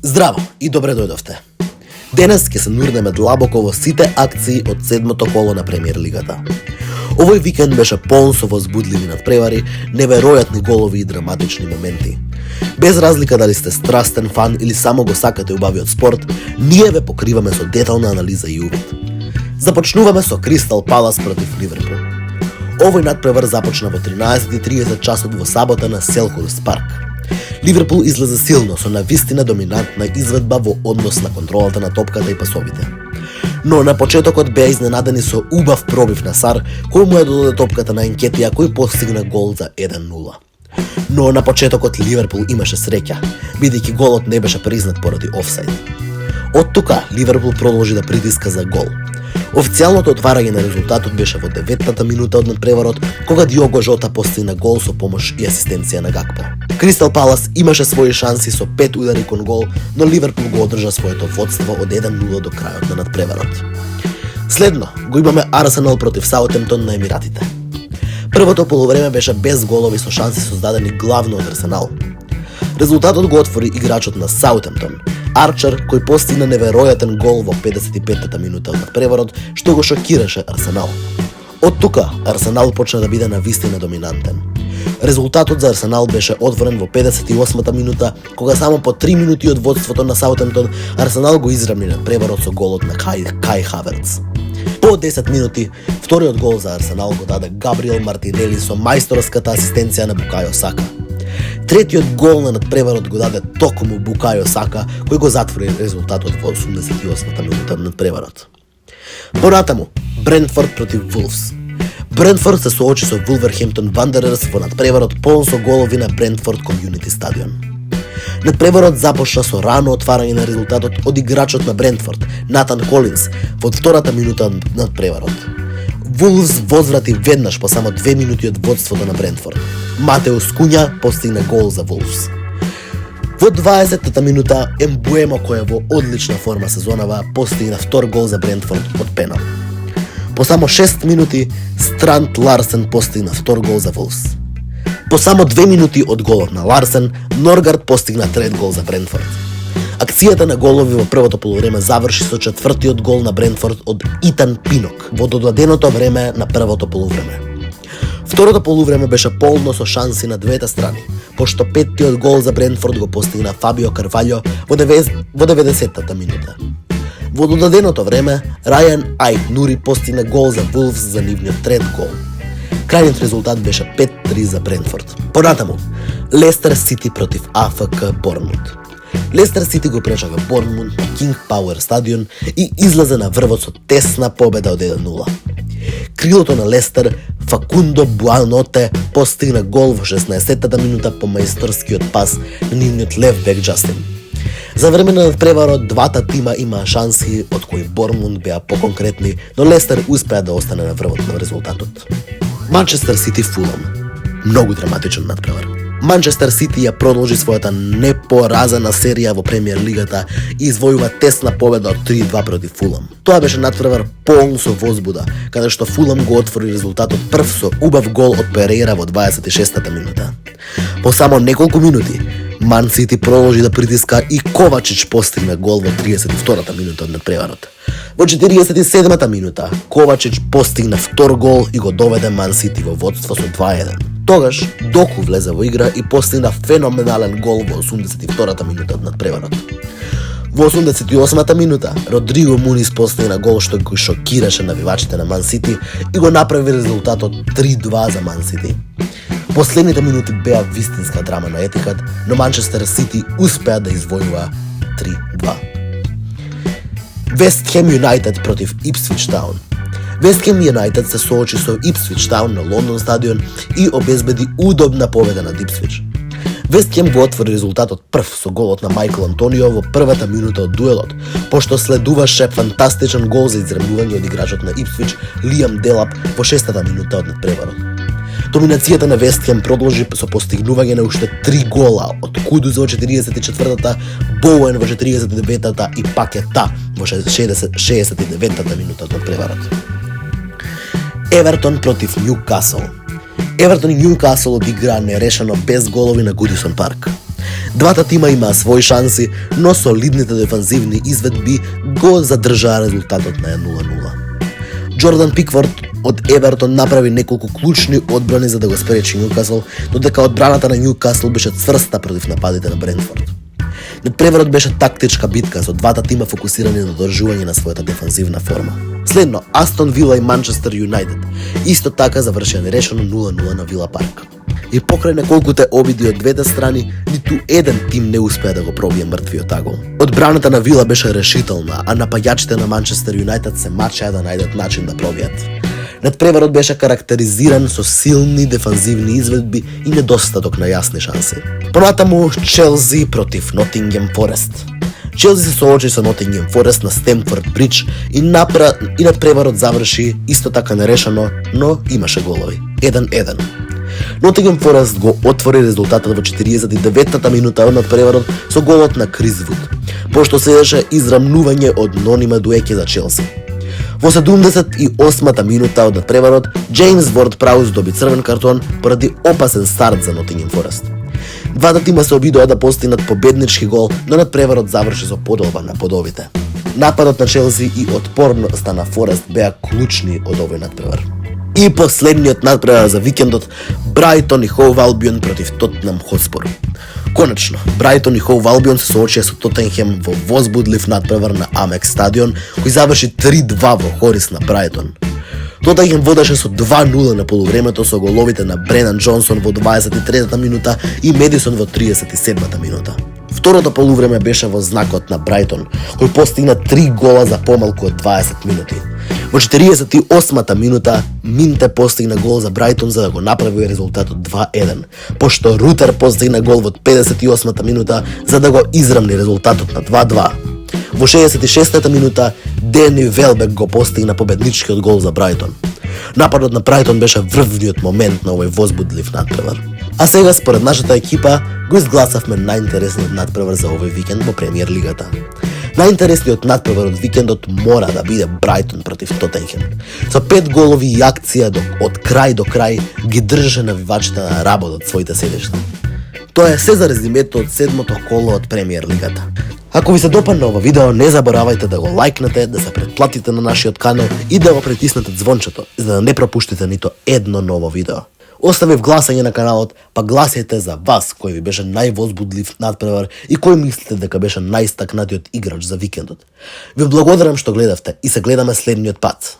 Здраво и добре дојдовте. Денес ќе се нурнеме длабоко во сите акции од седмото коло на Премиер лигата. Овој викенд беше полн со возбудливи надпревари, неверојатни голови и драматични моменти. Без разлика дали сте страстен фан или само го сакате убавиот спорт, ние ве покриваме со детална анализа и увид. Започнуваме со Кристал Палас против Ливерпул. Овој надпревар започна во 13:30 часот во сабота на Селхурст парк. Ливерпул излезе силно со навистина доминантна изведба во однос на контролата на топката и пасовите. Но на почетокот беа изненадени со убав пробив на Сар, кој му ја додаде топката на Енкетија, кој постигна гол за 1:0. Но на почетокот Ливерпул имаше среќа, бидејќи голот не беше признат поради офсайд. Од тука Ливерпул продолжи да притиска за гол. Официјалното отварање на резултатот беше во 9-та минута од надпреварот, кога Диого Жота постигна гол со помош и асистенција на Гакпо. Кристал Палас имаше своји шанси со 5 удари кон гол, но Ливерпул го одржа своето водство од 1:0 до крајот на надпреварот. Следно го имаме Арсенал против Саутемптон на Емиратите. Првото полувреме беше без голови со шанси создадени главно од Арсенал. Резултатот го отвори играчот на Саутемптон, Арчер, кој постигна неверојатен гол во 55-та минута од надпреварот, што го шокираше Арсенал. Од тука Арсенал почна да биде навистина доминантен. Резултатот за Арсенал беше отворен во 58-та минута, кога само по 3 минути од водството на Саутемптон, Арсенал го изравни надпреварот со голот на Кај Хаверц. По 10 минути, вториот гол за Арсенал го даде Габриел Мартинели со мајсторската асистенција на Букајо Сака. Третиот гол на надпреварот го даде токму Букајо Сака, кој го затвори резултатот во 88-та минута од надпреварот. Понатаму, Брентфорд против Вулфс. Брентфорд се соочи со Вулверхемптон Вандерерс во надпреварот полн со голови на Брентфорд Комјунити стадион. Надпреварот започна со рано отварање на резултатот од играчот на Брентфорд, Натан Колинс, во втората минута од надпреварот. Вулфс возврати веднаш по само 2 минути од водството на Брентфорд. Матеус Куња постигна гол за Вулфс. Во 20-та минута Ембуемо, кој во одлична форма сезонава, постигна втор гол за Брентфорд од пенал. По само 6 минути Странт Ларсен постигна втор гол за Вулфс. По само 2 минути од голот на Ларсен, Норгард постигна трет гол за Брентфорд. Акцијата на голови во првото полувреме заврши со четвртиот гол на Брентфорд од Итан Пинок во додаденото време на првото полувреме. Второто полувреме беше полно со шанси на двете страни, пошто петтиот гол за Брентфорд го постигна Фабио Карваљо во 90-та минута. Во додаденото време, Рајан Ајт Нури постигна гол за Вулфс за нивниот трет гол. Крајниот резултат беше 5-3 за Брентфорд. Понатаму, Лестер Сити против АФК Борнмут. Лестер Сити го пречага Борнмут на Кинг Пауер стадион и излезе на врвот со тесна победа од 1:0. Крилото на Лестер, Факундо Буаноте, постигна гол во 16-та минута по мајсторскиот пас на нивниот лев бек Џастин. За време на надпреварот двата тима имаа шанси, од кои Борнмут беа поконкретни, но Лестер успеа да остане на врвот на резултатот. Манчестер Сити Фулам. Многу драматичен надпревар. Манчестер Сити ја продолжи својата непоразена серија во Премиер лигата и извојува тесна победа од 3:2 против Фулам. Тоа беше надпревар полн со возбуда, каде што Фулам го отвори резултатот прв со убав гол од Перейра во 26-та минута. По само неколку минути, Ман Сити продолжи да притиска и Ковачич постигна гол во 32-та минута од надпреварот. Во 47-та минута, Ковачич постигна втор гол и го доведе Ман Сити во водство со 2:1. Тогаш, Доку влезе во игра и постигна феноменален гол во 82-та минута од надпреварот. Во 88-та минута, Родриго Мунис постигна гол што го шокираше навивачите на Ман Сити и го направи резултатот 3:2 за Ман Сити. Последните минути беа вистинска драма на Етихад, но Манчестер Сити успеа да извојува 3:2. Вест Хем Юнайтед против Ипсвич Таун. Вест Хем Юнайтед се соочи со Ипсвич Таун на Лондон стадион и обезбеди удобна победа над Ипсвич. Вест Хем го отвори резултатот прв со голот на Майкл Антонио во првата минута од дуелот, пошто следуваше фантастичен гол за изземјување од играчот на Ипсвич Лиам Делап во 6-та минута од надпреварот. Доминацијата на Вест Хем продолжи со постигнување на уште 3 гола од Кудус во 44-та, Боуен во 49-та и Пакета во 69-та минута од надпреварот. Евертон против Ньюкасл. Евертон и Ньюкасл одиграа нерешено без голови на Гудисон парк. Двата тима имаа своји шанси, но солидните дефанзивни изведби го задржаа резултатот на 0-0. Джордан Пикфорд од Евертон направи неколку клучни одбрани за да го спречи Нјукасл, додека одбраната на Нјукасл беше цврста против нападите на Брентфорд. Надпреварот беше тактичка битка со двата тима фокусирани на одржување на својата дефанзивна форма. Следно, Астон Вила и Манчестер Юнајтед исто така завршија нерешено 0-0 на Вила Парк. И покрај неколкуте обиди од двете страни, ниту еден тим не успеа да го пробие мртвиот агол. Одбраната на Вила беше решителна, а напаѓачите на Манчестер Юнајтед се мачеа да најдат начин да пробијат. Надпреварот беше карактеризиран со силни дефанзивни изведби и недостаток на јасни шанси. Понатаму Челси против Нотингем Форест. Челси се соочи со Нотингем Форест на Стемфорд Бридж и надпреварот заврши исто така нерешено, но имаше голови. 1-1. Нотингем Форест го отвори резултатот во 49-та минута од надпреварот со голот на Крис Вуд, пошто следеше израмнување од Нони Мадуеке за Челси. Во 78-та минута од надпреварот, Джеймс Ворд-Праус доби црвен картон поради опасен старт за Нотингем Форест. Двата тима се обидоа да постигнат победнички гол, но надпреварот заврши со подолба на подовите. Нападот на Челси и отпорноста на Форест беа клучни од овој надпревар. И последниот надпревар за викендот, Брајтон и Хоув Албион против Тотнам Хотспур. Конечно, Брајтон и Хоув Албион се соочија со Тотенхем во возбудлив надпревар на Амекс стадион, кој заврши 3-2 во корис на Брајтон. Тотенхем водеше со 2-0 на полувремето со головите на Бренан Джонсон во 23-та минута и Медисон во 37-та минута. Второто полувреме беше во знакот на Брајтон, кој постигна 3 гола за помалку од 20 минути. Во 48-та минута Минте постигна гол за Брајтон за да го направи резултатот 2-1, пошто Рутер постигна гол во 58-та минута за да го израмни резултатот на 2-2. Во 66-та минута Дени Велбек го постигна победничкиот гол за Брајтон. Нападот на Брајтон беше врвниот момент на овој возбудлив надпревар. А сега, според нашата екипа, го изгласавме најинтересниот надпревар за овој викенд во Премиер лигата. Најинтересниот надпревар од викендот мора да биде Брајтон против Тотенхем. Со 5 голови и акција од крај до крај ги држеше навивачите на работ од своите седишта. Тоа е се за резимето од 7-то коло од Премиер лигата. Ако ви се допадна ова видео, не заборавајте да го лајкнете, да се претплатите на нашиот канал и да го притиснете звончето, за да не пропуштите нито едно ново видео. Оставив гласање на каналот, па гласајте за вас кој ви беше највозбудлив надпревар и кој мислите дека беше најстакнатиот играч за викендот. Ви благодарам што гледавте и се гледаме следниот пат.